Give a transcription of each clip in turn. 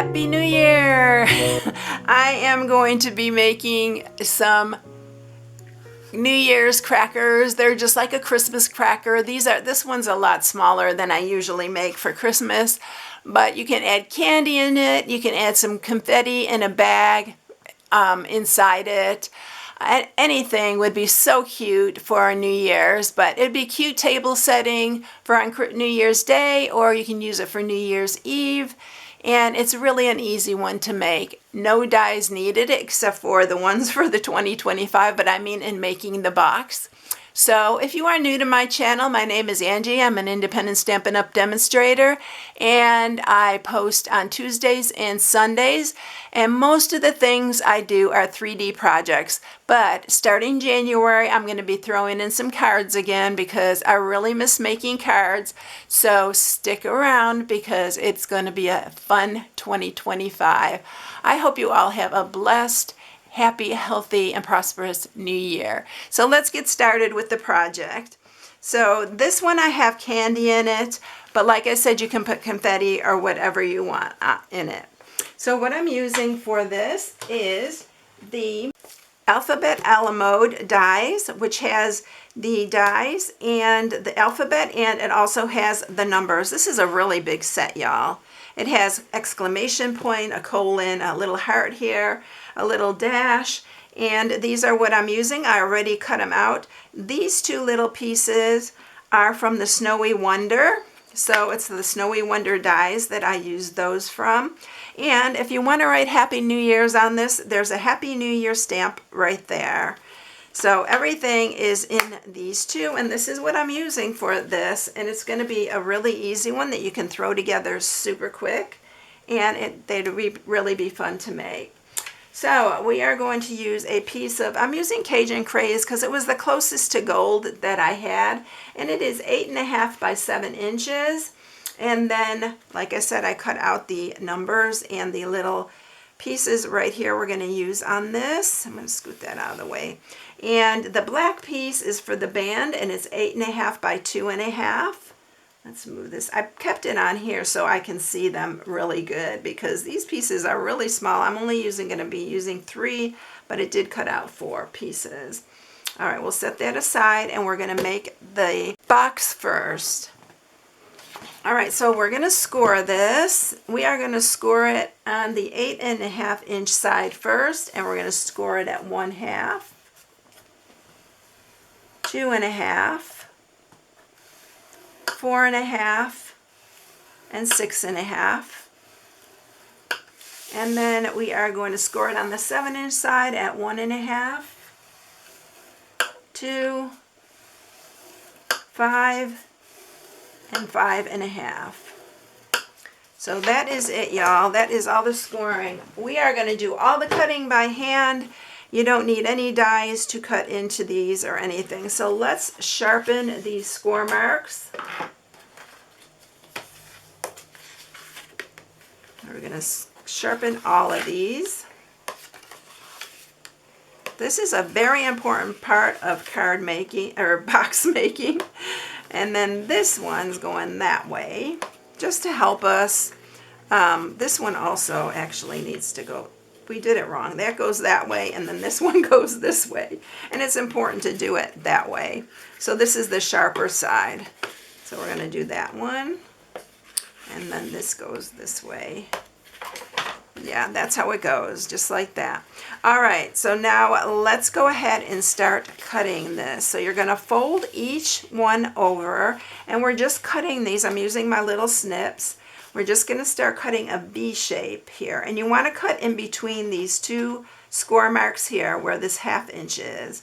Happy New Year! I am going to be making some New Year's crackers. They're just like a Christmas cracker. This one's a lot smaller than I usually make for Christmas, but you can add candy in it. You can add some confetti in a bag inside it. Anything would be so cute for our New Year's, but it'd be cute table setting for on New Year's Day, or you can use it for New Year's Eve. And it's really an easy one to make. No dies needed except for the ones for the 2025, but I mean in making the box. So if you are new to my channel, my name is Angie. I'm an independent Stampin' Up! Demonstrator, and I post on Tuesdays and Sundays, and most of the things I do are 3D projects. But starting January, I'm going to be throwing in some cards again because I really miss making cards. So stick around because it's going to be a fun 2025. I hope you all have a blessed, happy, healthy, and prosperous new year. So let's get started with the project. So this one I have candy in it, but like I said, you can put confetti or whatever you want in it. So what I'm using for this is the Alphabet a la Mode dies, which has the dies and the alphabet, and it also has the numbers. This is a really big set, y'all. It has exclamation point, a colon, a little heart here, a little dash, and these are what I'm using. I already cut them out. These two little pieces are from the Snowy Wonder. So it's the Snowy Wonder dies that I use those from. And if you want to write Happy New Year's on this, there's a Happy New Year stamp right there. So everything is in these two, and this is what I'm using for this, and it's going to be a really easy one that you can throw together super quick, and they'd really be fun to make. So we are going to use a piece of, I'm using Cajun Craze because it was the closest to gold that I had, and it is 8.5 by 7 inches. And then, like I said, I cut out the numbers and the little pieces right here we're going to use on this. I'm going to scoot that out of the way. And the black piece is for the band, and it's 8.5 by 2.5. Let's move this. I kept it on here so I can see them really good because these pieces are really small. I'm only going to be using 3, but it did cut out 4 pieces. All right, we'll set that aside, and we're going to make the box first. All right, so we're going to score this. We are going to score it on the 8.5 inch side first, and we're going to score it at 1/2, 2.5, 4.5, and 6.5. And then we are going to score it on the 7 inch side at 1.5, 2, 5, and 5.5. So that is it, y'all. That is all the scoring. We are going to do all the cutting by hand. You don't need any dies to cut into these or anything. So let's sharpen these score marks. We're going to sharpen all of these. This is a very important part of card making or box making. And then this one's going that way just to help us. This one also actually needs to go. We did it wrong. That goes that way, and then this one goes this way. And it's important to do it that way. So this is the sharper side. So we're going to do that one. And then this goes this way. Yeah, that's how it goes, just like that. All right, so now let's go ahead and start cutting this. So you're going to fold each one over, and we're just cutting these. I'm using my little snips. We're just going to start cutting a V shape here, and you want to cut in between these two score marks here where this 1/2 inch is.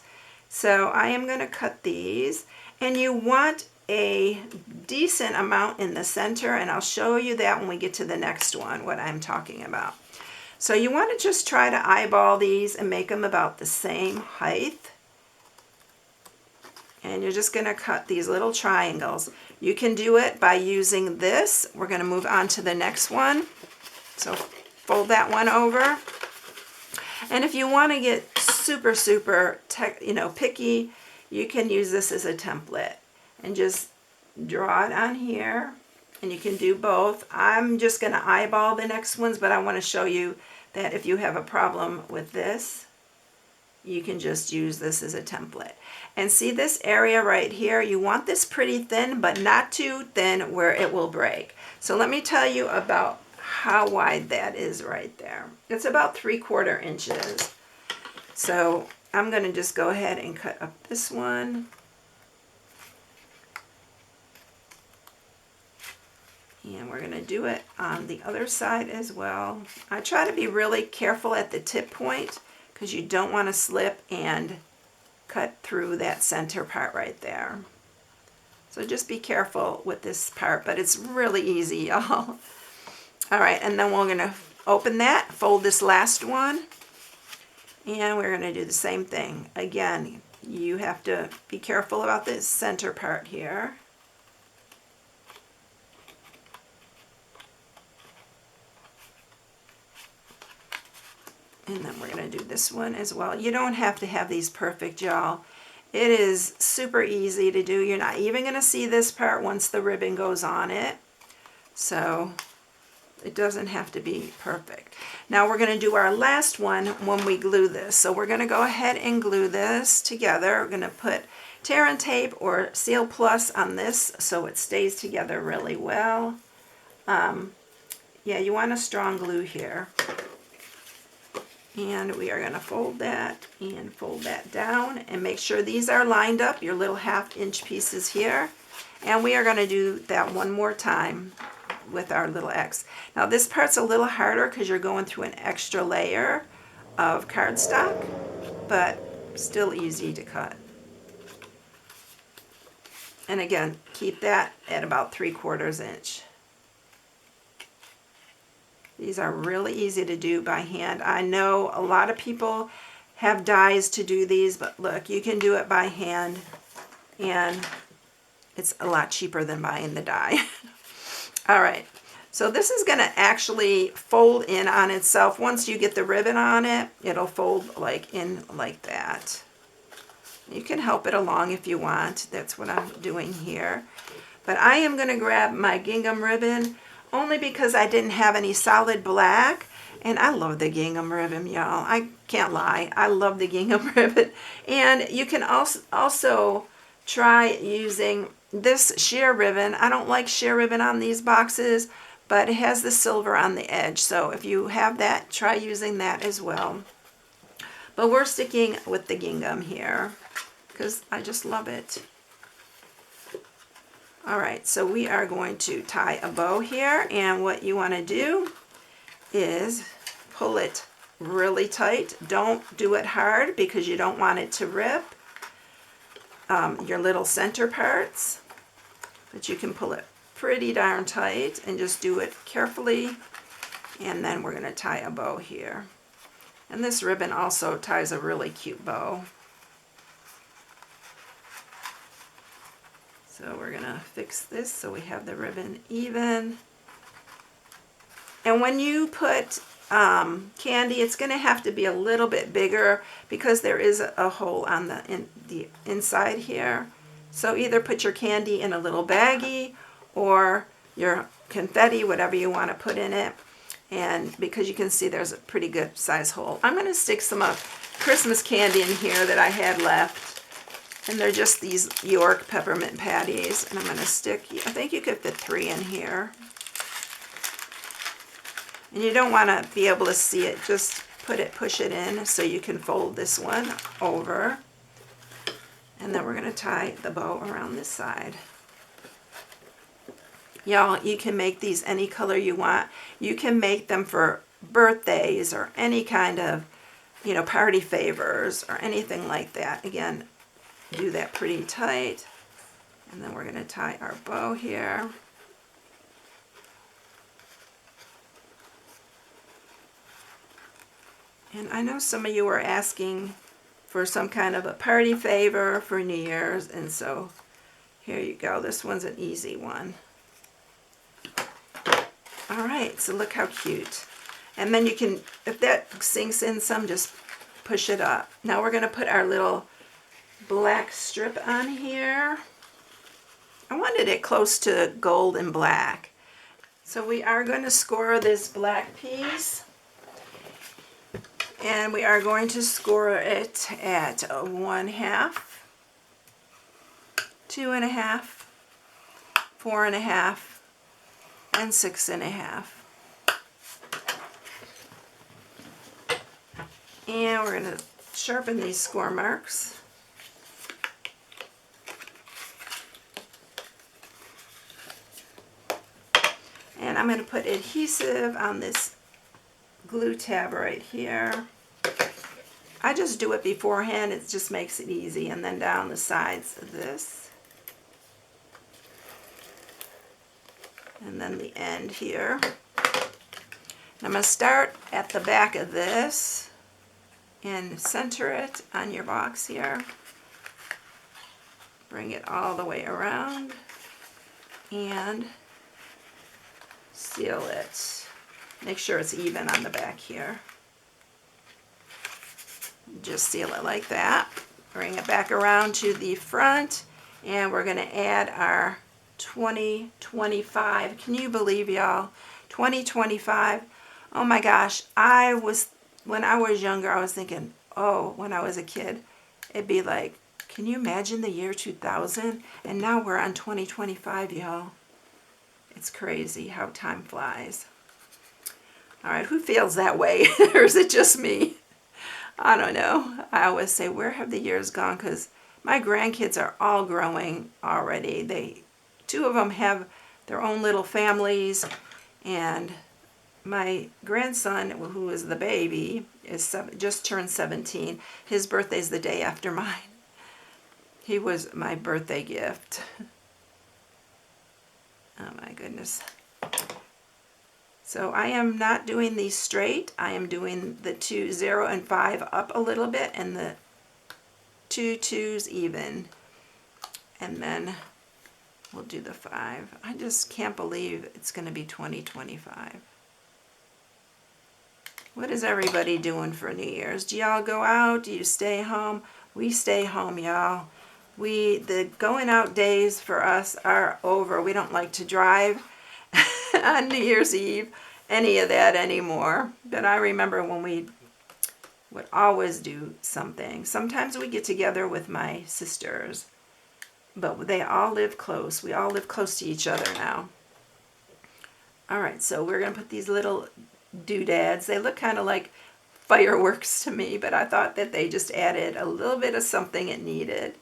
So I am going to cut these, and you want a decent amount in the center, and I'll show you that when we get to the next one, what I'm talking about. So you want to just try to eyeball these and make them about the same height. And you're just going to cut these little triangles. You can do it by using this. We're going to move on to the next one. So fold that one over. And if you want to get super picky, you can use this as a template and just draw it on here and you can do both. I'm just going to eyeball the next ones, but I want to show you that if you have a problem with this, you can just use this as a template. And see this area right here, you want this pretty thin, but not too thin where it will break. So let me tell you about how wide that is right there. It's about 3/4 inches. So I'm going to just go ahead and cut up this one. And we're going to do it on the other side as well. I try to be really careful at the tip point because you don't want to slip and cut through that center part right there. So just be careful with this part, but it's really easy, y'all. All right, and then we're going to open that, fold this last one, and we're going to do the same thing. Again, you have to be careful about this center part here. And then we're going to do this one as well. You don't have to have these perfect, y'all. It is super easy to do. You're not even going to see this part once the ribbon goes on it. So it doesn't have to be perfect. Now we're going to do our last one when we glue this. So we're going to go ahead and glue this together. We're going to put tear and tape or Seal Plus on this so it stays together really well. Yeah, you want a strong glue here. And we are going to fold that and fold that down and make sure these are lined up, your little 1/2 inch pieces here. And we are going to do that one more time with our little X. Now this part's a little harder because you're going through an extra layer of cardstock, but still easy to cut. And again, keep that at about 3/4 inch. These are really easy to do by hand. I know a lot of people have dies to do these, but look, you can do it by hand, and it's a lot cheaper than buying the die. All right, so this is going to actually fold in on itself. Once you get the ribbon on it, it'll fold like in like that. You can help it along if you want. That's what I'm doing here. But I am going to grab my gingham ribbon only because I didn't have any solid black, and I love the gingham ribbon, y'all. I can't lie. I love the gingham ribbon. And you can also try using this sheer ribbon. I don't like sheer ribbon on these boxes, but it has the silver on the edge. So if you have that, try using that as well. But we're sticking with the gingham here because I just love it. All right, so we are going to tie a bow here, and what you want to do is pull it really tight. Don't do it hard because you don't want it to rip your little center parts, but you can pull it pretty darn tight and just do it carefully. And then we're going to tie a bow here. And this ribbon also ties a really cute bow. So we're going to fix this so we have the ribbon even. And when you put candy, it's going to have to be a little bit bigger because there is a hole on the inside here. So either put your candy in a little baggie or your confetti, whatever you want to put in it. And because you can see there's a pretty good size hole. I'm going to stick some Christmas candy in here that I had left. And they're just these York peppermint patties. And I'm going to stick, I think you could fit 3 in here. And you don't want to be able to see it. Just push it in so you can fold this one over. And then we're going to tie the bow around this side. Y'all, you can make these any color you want. You can make them for birthdays or any kind of, party favors or anything like that. Again, do that pretty tight. And then we're going to tie our bow here. And I know some of you are asking for some kind of a party favor for New Year's, and so here you go. This one's an easy one. All right, so look how cute. And then you can, if that sinks in some, just push it up. Now we're going to put our little black strip on here. I wanted it close to gold and black. So we are going to score this black piece, and we are going to score it at 1/2, 2.5, 4.5, and 6.5. And we're going to sharpen these score marks. And I'm going to put adhesive on this glue tab right here. I just do it beforehand, it just makes it easy. And then down the sides of this. And then the end here. And I'm going to start at the back of this and center it on your box here. Bring it all the way around and seal it. Make sure it's even on the back here. Just seal it like that. Bring it back around to the front, and we're going to add our 2025. Can you believe, y'all? 2025. Oh my gosh. When I was younger, I was thinking, oh, when I was a kid, it'd be like, can you imagine the year 2000? And now we're on 2025, y'all. It's crazy how time flies. All right, who feels that way? Or is it just me? I don't know. I always say, where have the years gone? Because my grandkids are all growing already. Two of them have their own little families, and my grandson, who is the baby, just turned 17. His birthday's the day after mine. He was my birthday gift. Oh my goodness. So I am not doing these straight. I am doing the 2, 0, and 5 up a little bit, and the 2 2s even. And then we'll do the 5. I just can't believe it's going to be 2025. What is everybody doing for New Year's? Do y'all go out? Do you stay home? We stay home, y'all. The going out days for us are over. We don't like to drive on New Year's Eve, any of that anymore. But I remember when we would always do something. Sometimes we get together with my sisters, but they all live close. We all live close to each other now. All right, so we're going to put these little doodads. They look kind of like fireworks to me, but I thought that they just added a little bit of something it needed.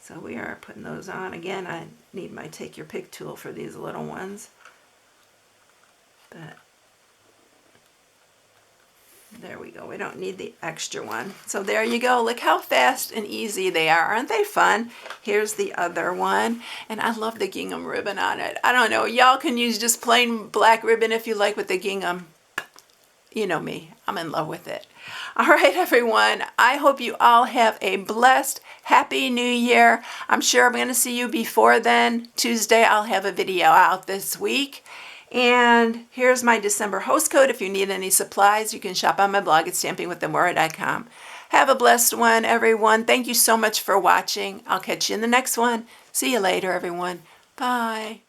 So we are putting those on. Again, I need my take your pick tool for these little ones. But there we go. We don't need the extra one. So there you go. Look how fast and easy they are. Aren't they fun? Here's the other one. And I love the gingham ribbon on it. I don't know. Y'all can use just plain black ribbon if you like with the gingham. You know me. I'm in love with it. All right, everyone. I hope you all have a blessed, happy New Year. I'm sure I'm going to see you before then. Tuesday, I'll have a video out this week. And here's my December host code. If you need any supplies, you can shop on my blog at StampingWithAmore.com. Have a blessed one, everyone. Thank you so much for watching. I'll catch you in the next one. See you later, everyone. Bye.